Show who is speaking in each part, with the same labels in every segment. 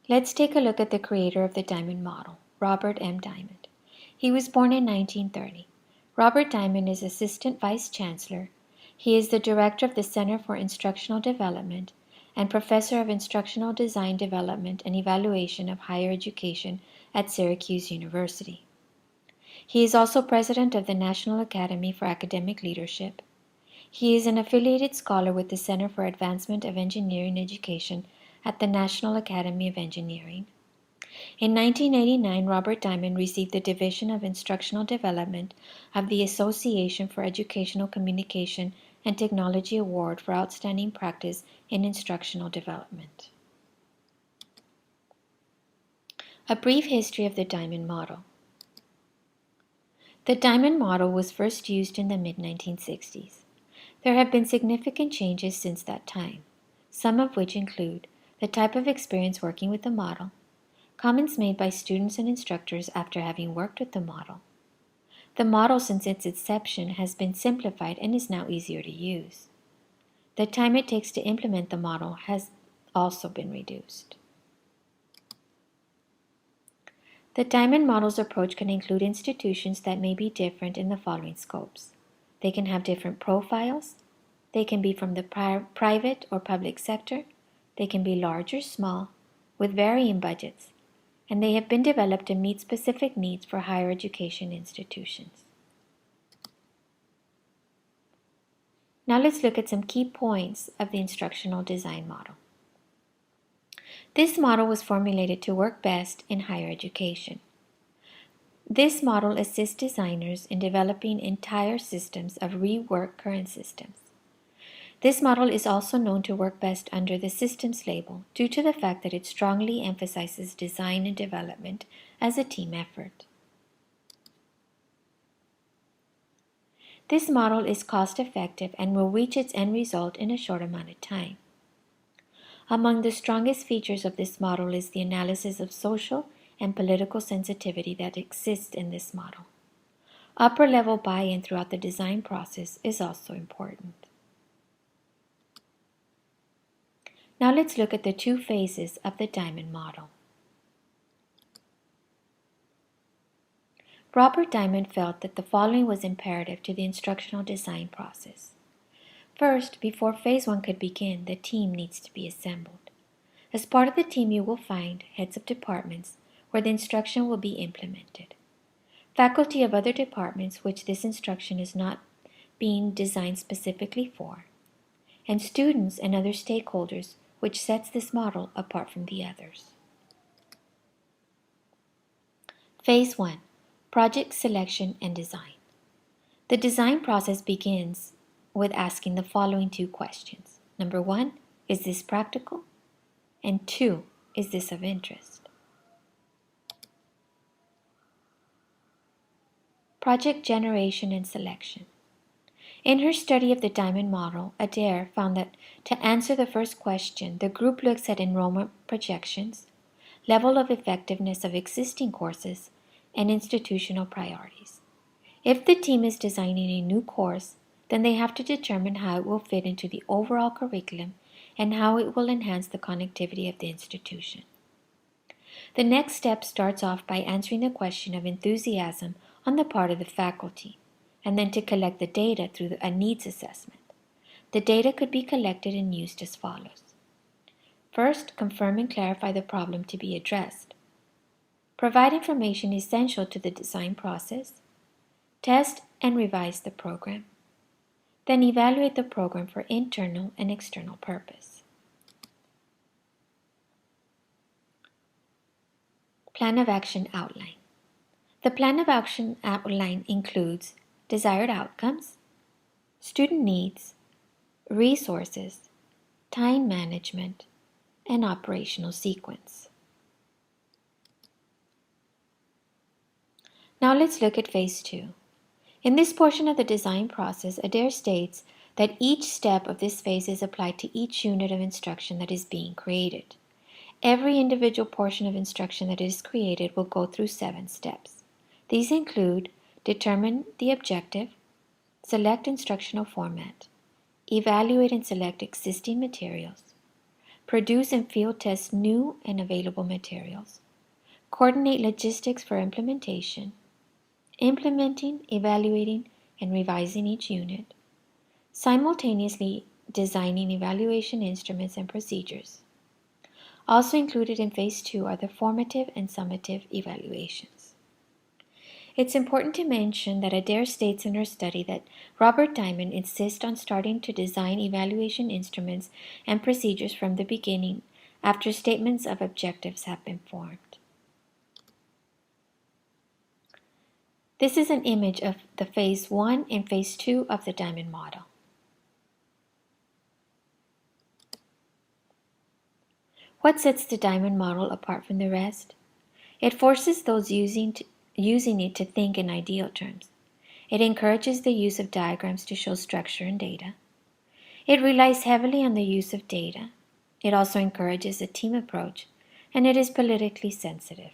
Speaker 1: Let's take a look at the creator of the Diamond Model, Robert M. Diamond. He was born in 1930. Robert Diamond is Assistant Vice Chancellor. He is the Director of the Center for Instructional Development and Professor of Instructional Design Development and Evaluation of Higher Education at Syracuse University. He is also President of the National Academy for Academic Leadership. He is an affiliated scholar with the Center for Advancement of Engineering Education at the National Academy of Engineering. In 1989, Robert Diamond received the Division of Instructional Development of the Association for Educational Communication and Technology Award for Outstanding Practice in Instructional Development. A brief history of the Diamond Model. The Diamond Model was first used in the mid-1960s. There have been significant changes since that time, some of which include the type of experience working with the model, comments made by students and instructors after having worked with the model. The model, since its inception, has been simplified and is now easier to use. The time it takes to implement the model has also been reduced. The Diamond Model's approach can include institutions that may be different in the following scopes. They can have different profiles. They can be from the private or public sector. They can be large or small, with varying budgets, and they have been developed to meet specific needs for higher education institutions. Now let's look at some key points of the instructional design model. This model was formulated to work best in higher education. This model assists designers in developing entire systems of rework current systems. This model is also known to work best under the systems label due to the fact that it strongly emphasizes design and development as a team effort. This model is cost-effective and will reach its end result in a short amount of time. Among the strongest features of this model is the analysis of social and political sensitivity that exists in this model. Upper-level buy-in throughout the design process is also important. Now let's look at the two phases of the Diamond Model. Robert Diamond felt that the following was imperative to the instructional design process. First, before Phase 1 could begin, the team needs to be assembled. As part of the team, you will find heads of departments where the instruction will be implemented, faculty of other departments which this instruction is not being designed specifically for, and students and other stakeholders which sets this model apart from the others. Phase 1. Project Selection and Design. The design process begins with asking the following two questions. Number 1, is this practical? And 2, is this of interest? Project Generation and Selection. In her study of the Diamond Model, Adair found that to answer the first question, the group looks at enrollment projections, level of effectiveness of existing courses, and institutional priorities. If the team is designing a new course, then they have to determine how it will fit into the overall curriculum and how it will enhance the connectivity of the institution. The next step starts off by answering the question of enthusiasm on the part of the faculty, and then to collect the data through a needs assessment. The data could be collected and used as follows. First, confirm and clarify the problem to be addressed. Provide information essential to the design process. Test and revise the program. Then evaluate the program for internal and external purpose. Plan of Action Outline. The Plan of Action Outline includes desired outcomes, student needs, resources, time management, and operational sequence. Now let's look at Phase 2. In this portion of the design process, Adair states that each step of this phase is applied to each unit of instruction that is being created. Every individual portion of instruction that is created will go through 7 steps. These include determine the objective, select instructional format, evaluate and select existing materials, produce and field test new and available materials, coordinate logistics for implementation, implementing, evaluating, and revising each unit, simultaneously designing evaluation instruments and procedures. Also included in Phase 2 are the formative and summative evaluations. It's important to mention that Adair states in her study that Robert Diamond insists on starting to design evaluation instruments and procedures from the beginning after statements of objectives have been formed. This is an image of the Phase 1 and Phase 2 of the Diamond model. What sets the Diamond model apart from the rest? It forces those using it to think in ideal terms. It encourages the use of diagrams to show structure and data. It relies heavily on the use of data. It also encourages a team approach, and it is politically sensitive.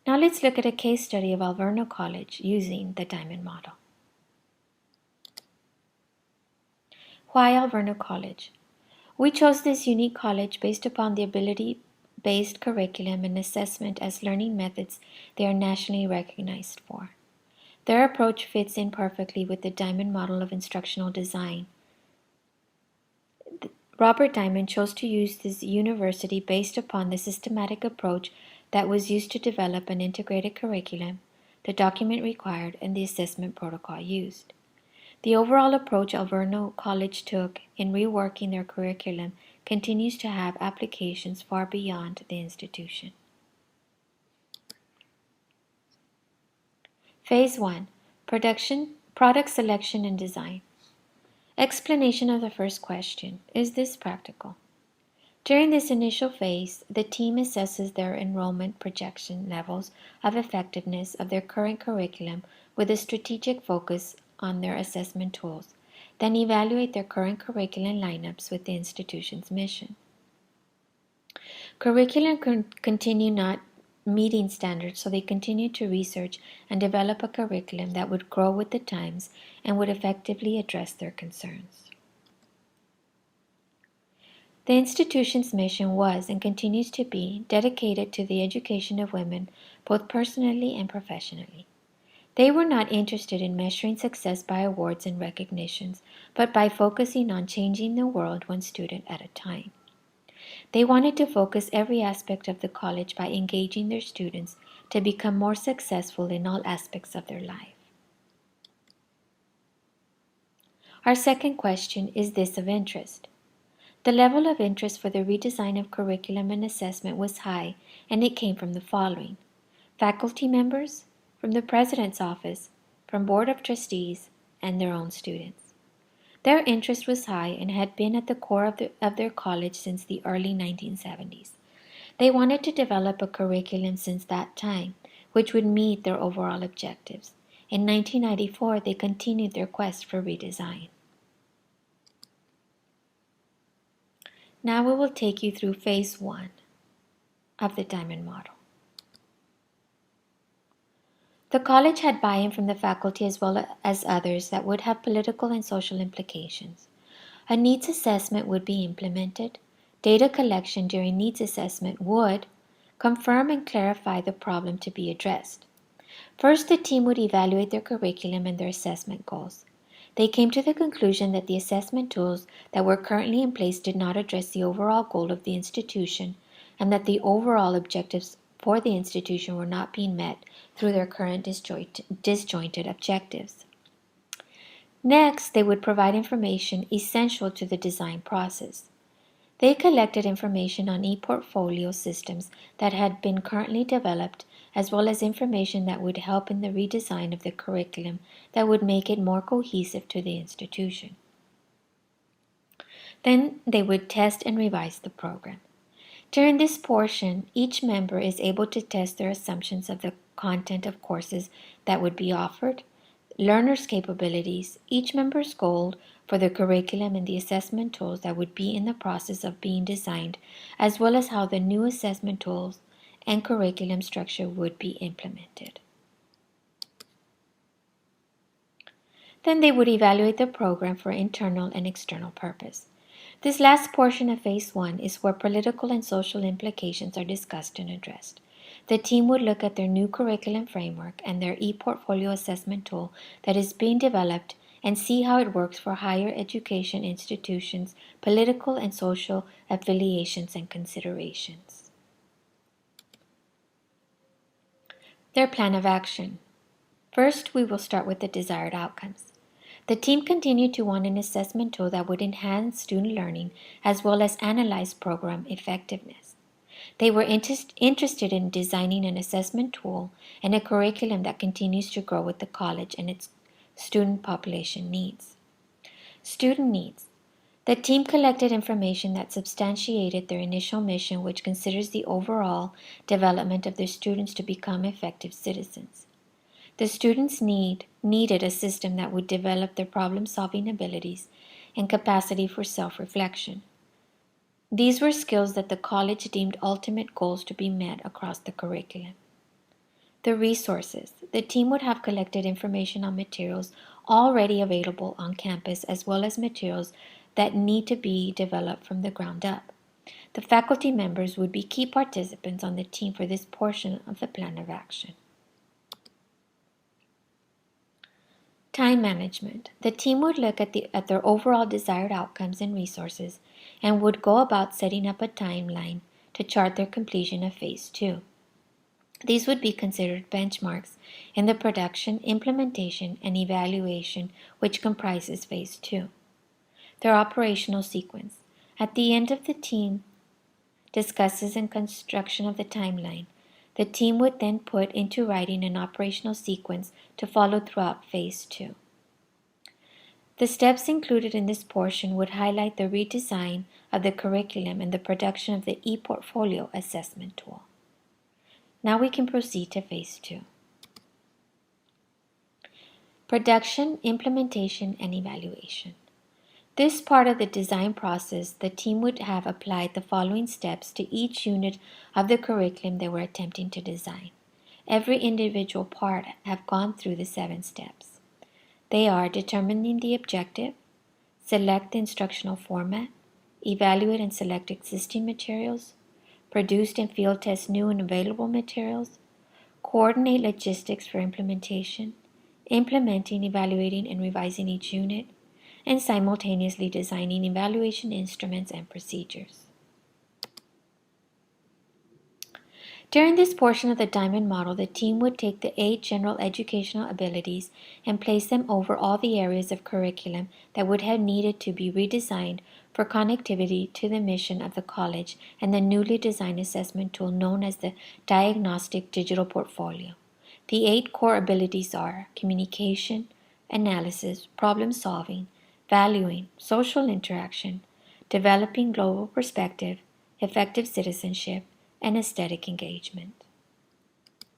Speaker 1: Now let's look at a case study of Alverno College using the Diamond model. Why Alverno College? We chose this unique college based upon the ability-based curriculum and assessment as learning methods they are nationally recognized for. Their approach fits in perfectly with the Diamond model of instructional design. Robert Diamond chose to use this university based upon the systematic approach that was used to develop an integrated curriculum, the document required, and the assessment protocol used. The overall approach Alverno College took in reworking their curriculum continues to have applications far beyond the institution. Phase 1. Product Selection and Design. Explanation of the first question. Is this practical? During this initial phase, the team assesses their enrollment projection levels of effectiveness of their current curriculum with a strategic focus on their assessment tools, then evaluate their current curriculum lineups with the institution's mission. Curriculum continue not meeting standards, so they continue to research and develop a curriculum that would grow with the times and would effectively address their concerns. The institution's mission was and continues to be dedicated to the education of women, both personally and professionally. They were not interested in measuring success by awards and recognitions, but by focusing on changing the world one student at a time. They wanted to focus every aspect of the college by engaging their students to become more successful in all aspects of their life. Our second question is this of interest. The level of interest for the redesign of curriculum and assessment was high, and it came from the following: faculty members, from the president's office, from board of trustees, and their own students. Their interest was high and had been at the core of their college since the early 1970s. They wanted to develop a curriculum since that time, which would meet their overall objectives. In 1994, they continued their quest for redesign. Now we will take you through Phase 1 of the Diamond model. The college had buy-in from the faculty as well as others that would have political and social implications. A needs assessment would be implemented. Data collection during needs assessment would confirm and clarify the problem to be addressed. First, the team would evaluate their curriculum and their assessment goals. They came to the conclusion that the assessment tools that were currently in place did not address the overall goal of the institution, and that the overall objectives for the institution were not being met through their current disjointed objectives. Next, they would provide information essential to the design process. They collected information on e-portfolio systems that had been currently developed, as well as information that would help in the redesign of the curriculum that would make it more cohesive to the institution. Then they would test and revise the program. During this portion, each member is able to test their assumptions of the content of courses that would be offered, learners' capabilities, each member's goal for the curriculum and the assessment tools that would be in the process of being designed, as well as how the new assessment tools and curriculum structure would be implemented. Then they would evaluate the program for internal and external purpose. This last portion of Phase 1 is where political and social implications are discussed and addressed. The team would look at their new curriculum framework and their e-portfolio assessment tool that is being developed and see how it works for higher education institutions, political and social affiliations and considerations. Their plan of action. First, we will start with the desired outcomes. The team continued to want an assessment tool that would enhance student learning as well as analyze program effectiveness. They were interested in designing an assessment tool and a curriculum that continues to grow with the college and its student population needs. Student needs. The team collected information that substantiated their initial mission, which considers the overall development of their students to become effective citizens. The students needed a system that would develop their problem-solving abilities and capacity for self-reflection. These were skills that the college deemed ultimate goals to be met across the curriculum. The resources. The team would have collected information on materials already available on campus as well as materials that need to be developed from the ground up. The faculty members would be key participants on the team for this portion of the plan of action. Time management. The team would look at their overall desired outcomes and resources and would go about setting up a timeline to chart their completion of Phase 2. These would be considered benchmarks in the production, implementation, and evaluation which comprises Phase 2. Their operational sequence. At the end of the team discusses and construction of the timeline, the team would then put into writing an operational sequence to follow throughout Phase 2. The steps included in this portion would highlight the redesign of the curriculum and the production of the e-portfolio assessment tool. Now we can proceed to Phase 2. Production, implementation, and evaluation. This part of the design process, the team would have applied the following steps to each unit of the curriculum they were attempting to design. Every individual part have gone through the 7 steps. They are determining the objective, select the instructional format, evaluate and select existing materials, produce and field test new and available materials, coordinate logistics for implementation, implementing, evaluating, and revising each unit, and simultaneously designing evaluation instruments and procedures. During this portion of the Diamond Model, the team would take the 8 general educational abilities and place them over all the areas of curriculum that would have needed to be redesigned for connectivity to the mission of the college and the newly designed assessment tool known as the Diagnostic Digital Portfolio. The 8 core abilities are communication, analysis, problem solving, valuing, social interaction, developing global perspective, effective citizenship, and aesthetic engagement.